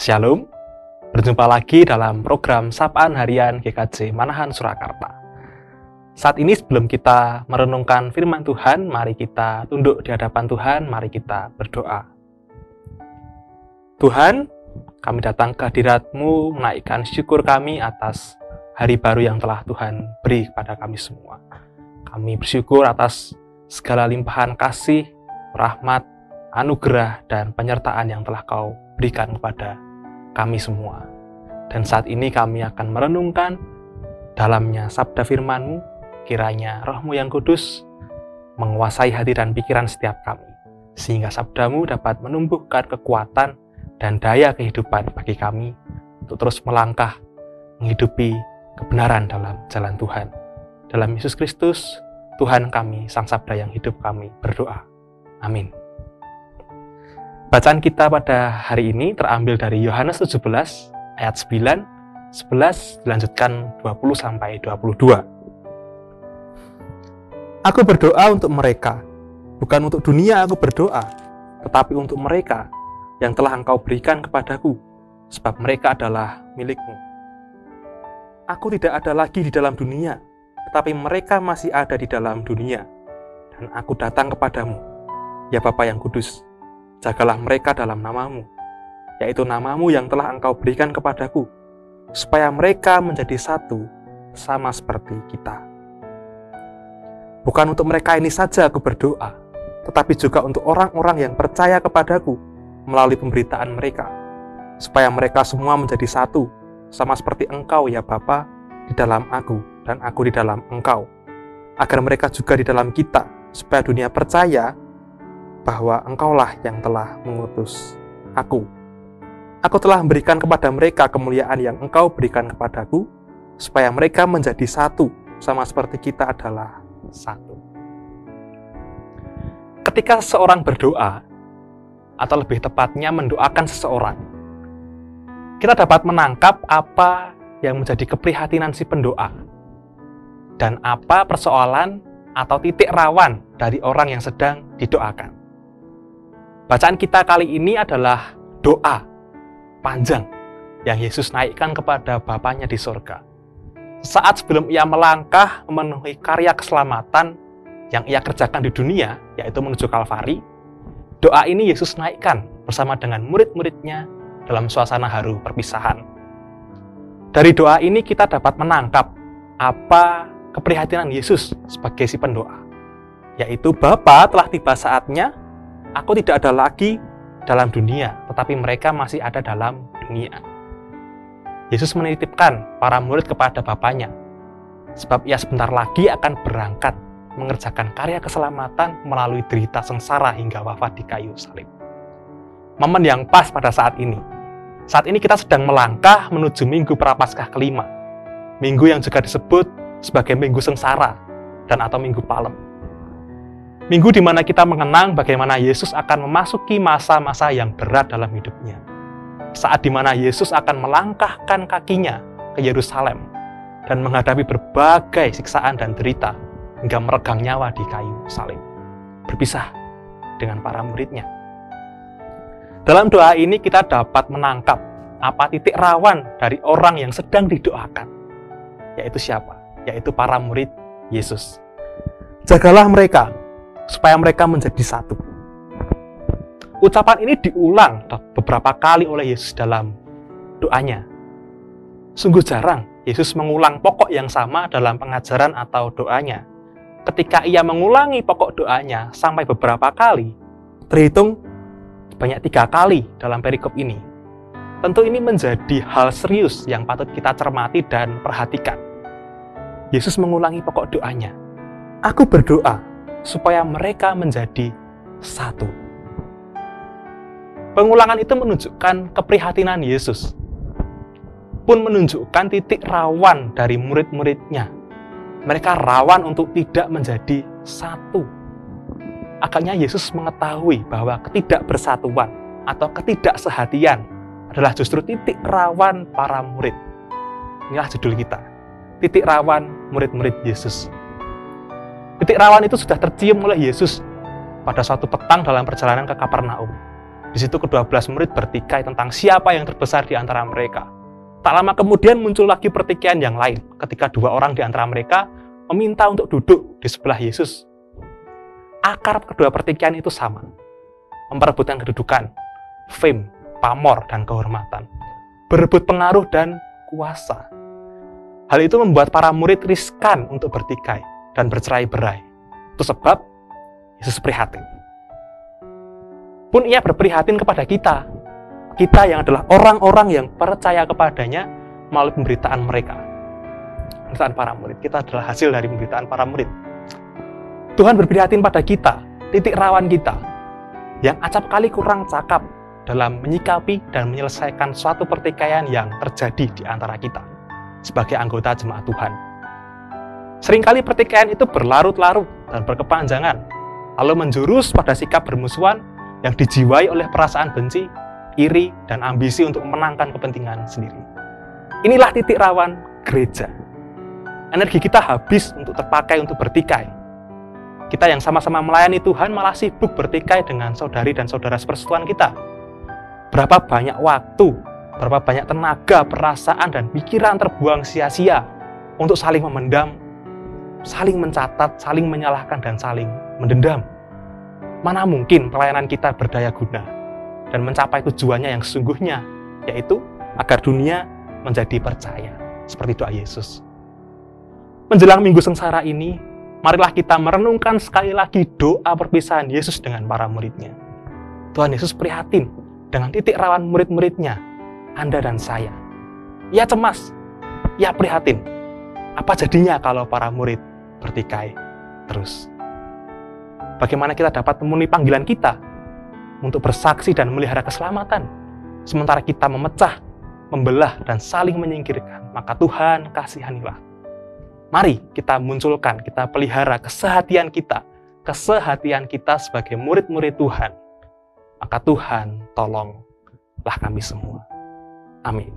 Shalom, berjumpa lagi dalam program Sapaan Harian GKJ Manahan Surakarta. Saat ini sebelum kita merenungkan firman Tuhan, mari kita tunduk di hadapan Tuhan, mari kita berdoa. Tuhan, kami datang ke hadirat-Mu menaikkan syukur kami atas hari baru yang telah Tuhan beri kepada kami semua. Kami bersyukur atas segala limpahan kasih, rahmat, anugerah, dan penyertaan yang telah Kau berikan kepada kami semua. Dan saat ini kami akan merenungkan dalamnya sabda firman-Mu, kiranya Roh-Mu yang kudus menguasai hati dan pikiran setiap kami, sehingga sabda-Mu dapat menumbuhkan kekuatan dan daya kehidupan bagi kami untuk terus melangkah menghidupi kebenaran dalam jalan Tuhan. Dalam Yesus Kristus, Tuhan kami, Sang Sabda yang hidup kami, berdoa. Amin. Bacaan kita pada hari ini terambil dari Yohanes 17 ayat 9, 11 dilanjutkan 20-22. Aku berdoa untuk mereka, bukan untuk dunia aku berdoa, tetapi untuk mereka yang telah Engkau berikan kepadaku, sebab mereka adalah milik-Mu. Aku tidak ada lagi di dalam dunia, tetapi mereka masih ada di dalam dunia, dan aku datang kepadamu, ya Bapa yang kudus. Jagalah mereka dalam nama-Mu, yaitu nama-Mu yang telah Engkau berikan kepadaku, supaya mereka menjadi satu, sama seperti kita. Bukan untuk mereka ini saja aku berdoa, tetapi juga untuk orang-orang yang percaya kepadaku melalui pemberitaan mereka, supaya mereka semua menjadi satu, sama seperti Engkau ya Bapa, di dalam aku, dan aku di dalam Engkau, agar mereka juga di dalam kita, supaya dunia percaya bahwa Engkaulah yang telah mengutus aku. Aku telah memberikan kepada mereka kemuliaan yang Engkau berikan kepadaku, supaya mereka menjadi satu, sama seperti kita adalah satu. Ketika seseorang berdoa, atau lebih tepatnya mendoakan seseorang, kita dapat menangkap apa yang menjadi keprihatinan si pendoa, dan apa persoalan atau titik rawan dari orang yang sedang didoakan. Bacaan kita kali ini adalah doa panjang yang Yesus naikkan kepada Bapanya di surga. Saat sebelum ia melangkah memenuhi karya keselamatan yang ia kerjakan di dunia, yaitu menuju Kalvari, doa ini Yesus naikkan bersama dengan murid-muridnya dalam suasana haru perpisahan. Dari doa ini kita dapat menangkap apa keprihatinan Yesus sebagai si pendoa, yaitu Bapa, telah tiba saatnya aku tidak ada lagi dalam dunia, tetapi mereka masih ada dalam dunia. Yesus menitipkan para murid kepada Bapanya, sebab ia sebentar lagi akan berangkat mengerjakan karya keselamatan melalui derita sengsara hingga wafat di kayu salib. Momen yang pas pada saat ini. Saat ini kita sedang melangkah menuju Minggu Prapaskah kelima, minggu yang juga disebut sebagai Minggu Sengsara dan atau Minggu Palem. Minggu di mana kita mengenang bagaimana Yesus akan memasuki masa-masa yang berat dalam hidupnya. Saat di mana Yesus akan melangkahkan kakinya ke Yerusalem dan menghadapi berbagai siksaan dan derita hingga meregang nyawa di kayu salib, berpisah dengan para muridnya. Dalam doa ini kita dapat menangkap apa titik rawan dari orang yang sedang didoakan, yaitu siapa? Yaitu para murid Yesus. Jagalah mereka, supaya mereka menjadi satu. Ucapan ini diulang beberapa kali oleh Yesus dalam doanya. Sungguh jarang Yesus mengulang pokok yang sama dalam pengajaran atau doanya. Ketika ia mengulangi pokok doanya sampai beberapa kali, terhitung banyak 3 kali dalam perikop ini. Tentu ini menjadi hal serius yang patut kita cermati dan perhatikan. Yesus mengulangi pokok doanya. Aku berdoa supaya mereka menjadi satu. Pengulangan itu menunjukkan keprihatinan Yesus, pun menunjukkan titik rawan dari murid-muridnya. Mereka rawan untuk tidak menjadi satu. Agaknya Yesus mengetahui bahwa ketidakbersatuan atau ketidaksehatian adalah justru titik rawan para murid. Inilah judul kita, titik rawan murid-murid Yesus. Titik rawan itu sudah tercium oleh Yesus pada suatu petang dalam perjalanan ke Kapernaum. Di situ ke-12 murid bertikai tentang siapa yang terbesar di antara mereka. Tak lama kemudian muncul lagi pertikaian yang lain ketika 2 orang di antara mereka meminta untuk duduk di sebelah Yesus. Akar kedua pertikaian itu sama, memperebutkan kedudukan, fame, pamor, dan kehormatan, berebut pengaruh dan kuasa. Hal itu membuat para murid riskan untuk bertikai dan bercerai-berai. Itu sebab Yesus prihatin. Pun ia berprihatin kepada kita yang adalah orang-orang yang percaya kepadanya melalui pemberitaan mereka. Pemberitaan para murid, kita adalah hasil dari pemberitaan para murid. Tuhan berprihatin pada kita, titik rawan kita, yang acap kali kurang cakap dalam menyikapi dan menyelesaikan suatu pertikaian yang terjadi di antara kita sebagai anggota jemaat Tuhan. Seringkali pertikaian itu berlarut-larut dan berkepanjangan, lalu menjurus pada sikap bermusuhan yang dijiwai oleh perasaan benci, iri, dan ambisi untuk memenangkan kepentingan sendiri. Inilah titik rawan gereja. Energi kita habis untuk terpakai untuk bertikai. Kita yang sama-sama melayani Tuhan malah sibuk bertikai dengan saudari dan saudara sepersekutuan kita. Berapa banyak waktu, berapa banyak tenaga, perasaan, dan pikiran terbuang sia-sia untuk saling memendam, saling mencatat, saling menyalahkan, dan saling mendendam. Mana mungkin pelayanan kita berdaya guna dan mencapai tujuannya yang sesungguhnya, yaitu agar dunia menjadi percaya, seperti doa Yesus. Menjelang Minggu Sengsara ini, marilah kita merenungkan sekali lagi doa perpisahan Yesus dengan para muridnya. Tuhan Yesus prihatin dengan titik rawan murid-muridnya, Anda dan saya. Ia cemas, ia prihatin. Apa jadinya kalau para murid bertikai terus? Bagaimana kita dapat memenuhi panggilan kita untuk bersaksi dan memelihara keselamatan, sementara kita memecah, membelah, dan saling menyingkirkan? Maka Tuhan kasihanilah. Mari kita munculkan, kita pelihara kesehatian kita sebagai murid-murid Tuhan. Maka Tuhan tolonglah kami semua. Amin.